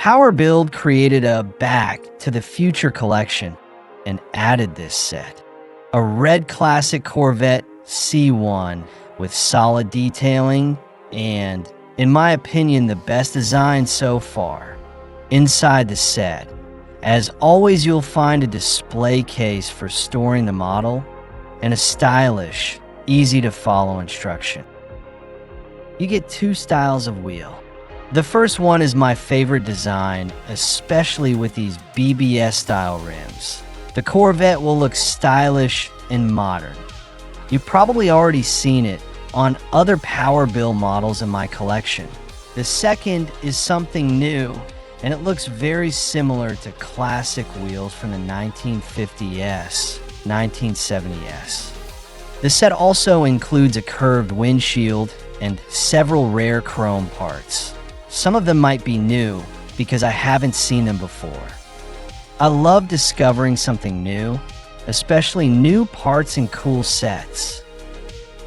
Power Build created a Back to the Future collection and added this set. A red classic Corvette C1 with solid detailing and, in my opinion, the best design so far. Inside the set, as always, you'll find a display case for storing the model and a stylish, easy-to-follow instruction. You get two styles of wheel. The first one is my favorite design, especially with these BBS-style rims. The Corvette will look stylish and modern. You've probably already seen it on other Power Build models in my collection. The second is something new, and it looks very similar to classic wheels from the 1950S, 1970S. The set also includes a curved windshield and several rare chrome parts. Some of them might be new because I haven't seen them before. I love discovering something new, especially new parts and cool sets.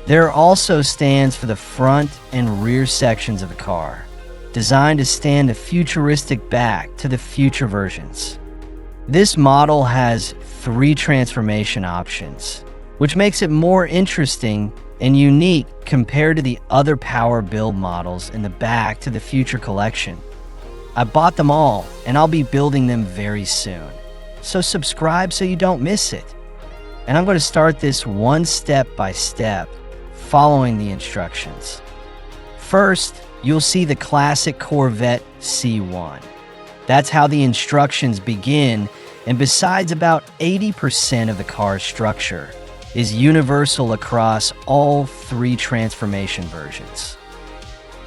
There are also stands for the front and rear sections of the car, designed to stand a futuristic back to the future versions. This model has 3 transformation options, which makes it more interesting and unique compared to the other Power Build models in the Back to the Future collection. I bought them all, and I'll be building them very soon. So subscribe so you don't miss it. And I'm going to start this one step by step, following the instructions. First, you'll see the classic Corvette C1. That's how the instructions begin, and besides about 80% of the car's structure, is universal across all 3 transformation versions.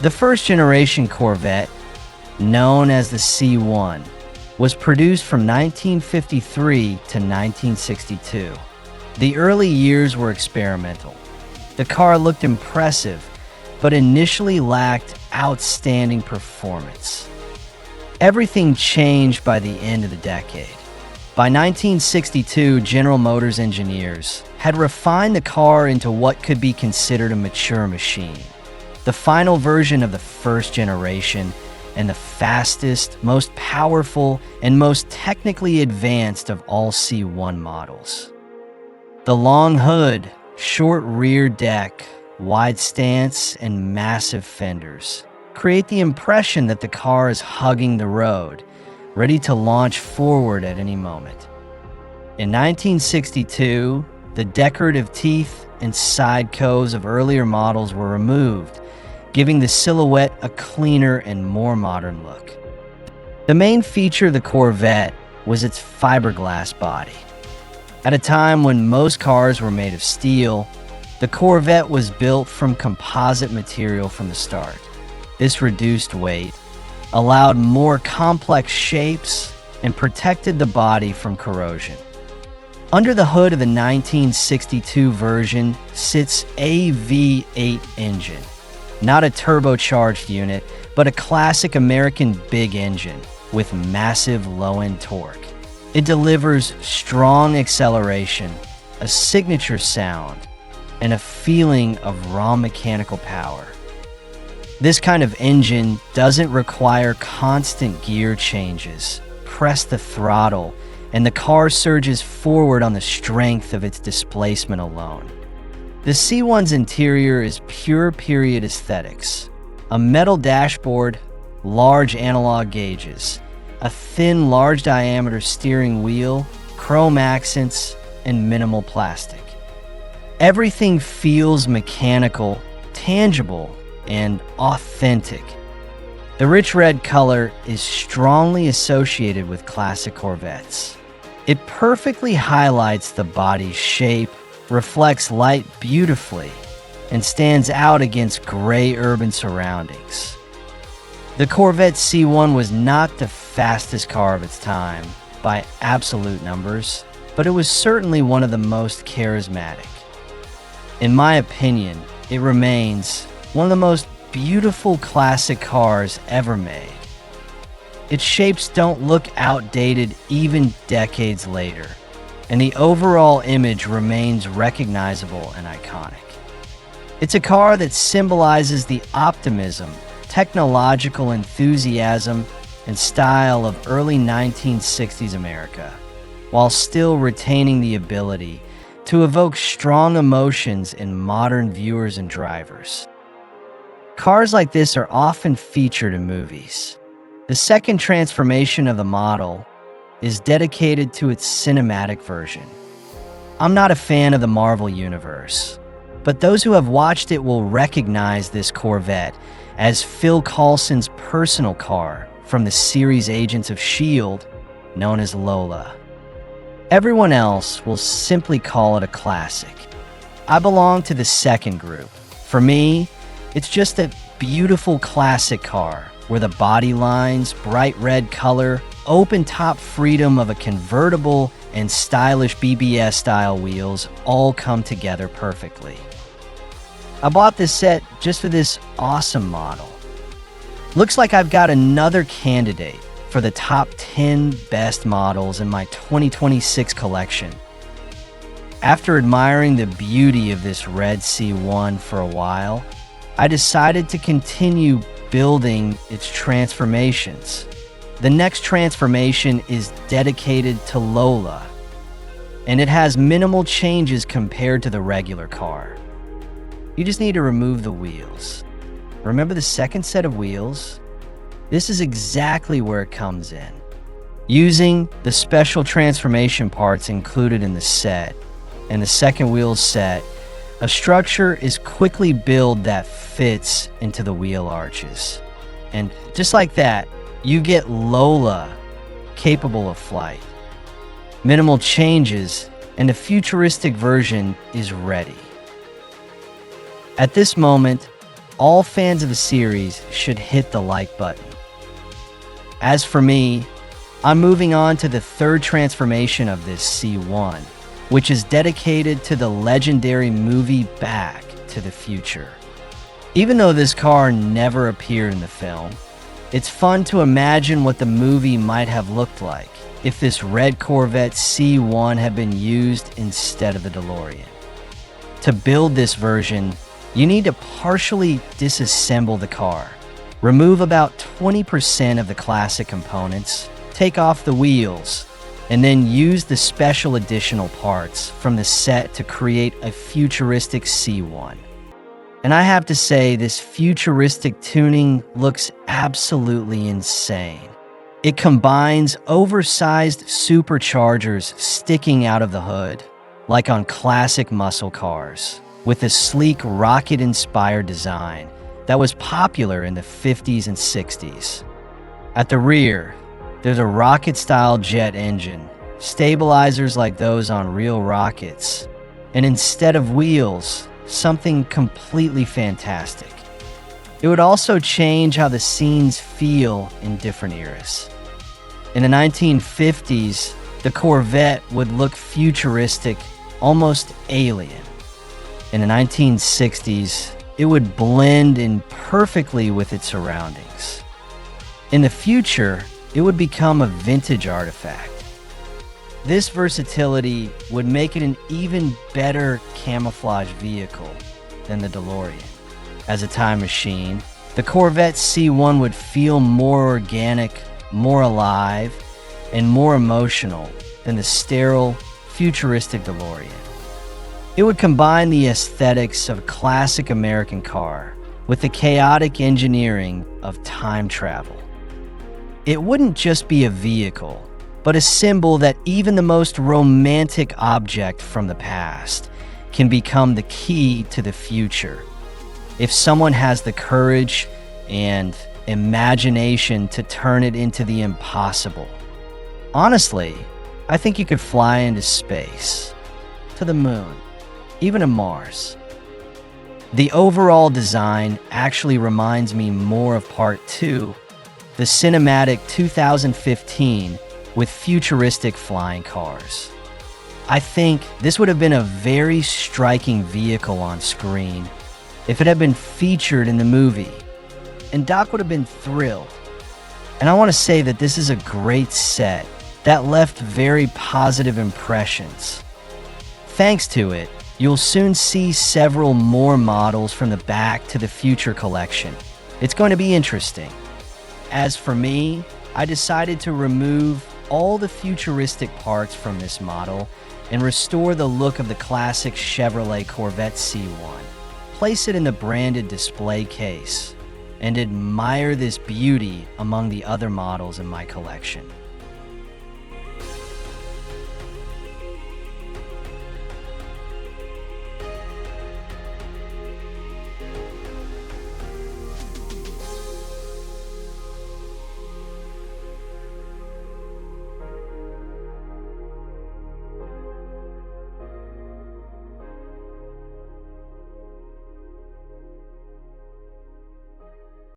The first generation Corvette, known as the C1, was produced from 1953 to 1962. The early years were experimental. The car looked impressive, but initially lacked outstanding performance. Everything changed by the end of the decade. By 1962, General Motors engineers had refined the car into what could be considered a mature machine, the final version of the first generation, and the fastest, most powerful, and most technically advanced of all C1 models. The long hood, short rear deck, wide stance, and massive fenders create the impression that the car is hugging the road, ready to launch forward at any moment. In 1962, the decorative teeth and side coves of earlier models were removed, giving the silhouette a cleaner and more modern look. The main feature of the Corvette was its fiberglass body. At a time when most cars were made of steel, the Corvette was built from composite material from the start. This reduced weight, allowed more complex shapes, and protected the body from corrosion. Under the hood of the 1962 version sits a V8 engine, not a turbocharged unit, but a classic American big engine with massive low-end torque. It delivers strong acceleration, a signature sound, and a feeling of raw mechanical power. This kind of engine doesn't require constant gear changes. Press the throttle, and the car surges forward on the strength of its displacement alone. The C1's interior is pure period aesthetics. A metal dashboard, large analog gauges, a thin, large diameter steering wheel, chrome accents, and minimal plastic. Everything feels mechanical, tangible, and authentic. The rich red color is strongly associated with classic Corvettes. It perfectly highlights the body's shape, reflects light beautifully, and stands out against gray urban surroundings. The Corvette C1 was not the fastest car of its time by absolute numbers, but it was certainly one of the most charismatic. In my opinion, it remains one of the most beautiful classic cars ever made. Its shapes don't look outdated even decades later, and the overall image remains recognizable and iconic. It's a car that symbolizes the optimism, technological enthusiasm, and style of early 1960s America, while still retaining the ability to evoke strong emotions in modern viewers and drivers. Cars like this are often featured in movies. The second transformation of the model is dedicated to its cinematic version. I'm not a fan of the Marvel Universe, but those who have watched it will recognize this Corvette as Phil Coulson's personal car from the series Agents of S.H.I.E.L.D, known as Lola. Everyone else will simply call it a classic. I belong to the second group. For me, it's just a beautiful classic car where the body lines, bright red color, open top freedom of a convertible, and stylish BBS-style wheels all come together perfectly. I bought this set just for this awesome model. Looks like I've got another candidate for the top 10 best models in my 2026 collection. After admiring the beauty of this red C1 for a while, I decided to continue building its transformations. The next transformation is dedicated to Lola, and it has minimal changes compared to the regular car. You just need to remove the wheels. Remember the second set of wheels? This is exactly where it comes in. Using the special transformation parts included in the set and the second wheel set, a structure is quickly built that fits into the wheel arches. And just like that, you get Lola capable of flight. Minimal changes, and the futuristic version is ready. At this moment, all fans of the series should hit the like button. As for me, I'm moving on to the third transformation of this C1, which is dedicated to the legendary movie Back to the Future. Even though this car never appeared in the film, it's fun to imagine what the movie might have looked like if this red Corvette C1 had been used instead of the DeLorean. To build this version, you need to partially disassemble the car, remove about 20% of the classic components, take off the wheels, and then use the special additional parts from the set to create a futuristic C1. And I have to say, this futuristic tuning looks absolutely insane. It combines oversized superchargers sticking out of the hood, like on classic muscle cars, with a sleek rocket-inspired design that was popular in the 50s and 60s. At the rear, there's a rocket-style jet engine, stabilizers like those on real rockets, and instead of wheels, something completely fantastic. It would also change how the scenes feel in different eras. In the 1950s, the Corvette would look futuristic, almost alien. In the 1960s, it would blend in perfectly with its surroundings. In the future, it would become a vintage artifact. This versatility would make it an even better camouflage vehicle than the DeLorean. As a time machine, the Corvette C1 would feel more organic, more alive, and more emotional than the sterile, futuristic DeLorean. It would combine the aesthetics of a classic American car with the chaotic engineering of time travel. It wouldn't just be a vehicle, but a symbol that even the most romantic object from the past can become the key to the future. If someone has the courage and imagination to turn it into the impossible. Honestly, I think you could fly into space, to the moon, even to Mars. The overall design actually reminds me more of Part 2, the cinematic 2015 with futuristic flying cars. I think this would have been a very striking vehicle on screen if it had been featured in the movie, and Doc would have been thrilled. And I want to say that this is a great set that left very positive impressions. Thanks to it, you'll soon see several more models from the Back to the Future collection. It's going to be interesting. As for me, I decided to remove all the futuristic parts from this model and restore the look of the classic Chevrolet Corvette C1. Place it in the branded display case and admire this beauty among the other models in my collection.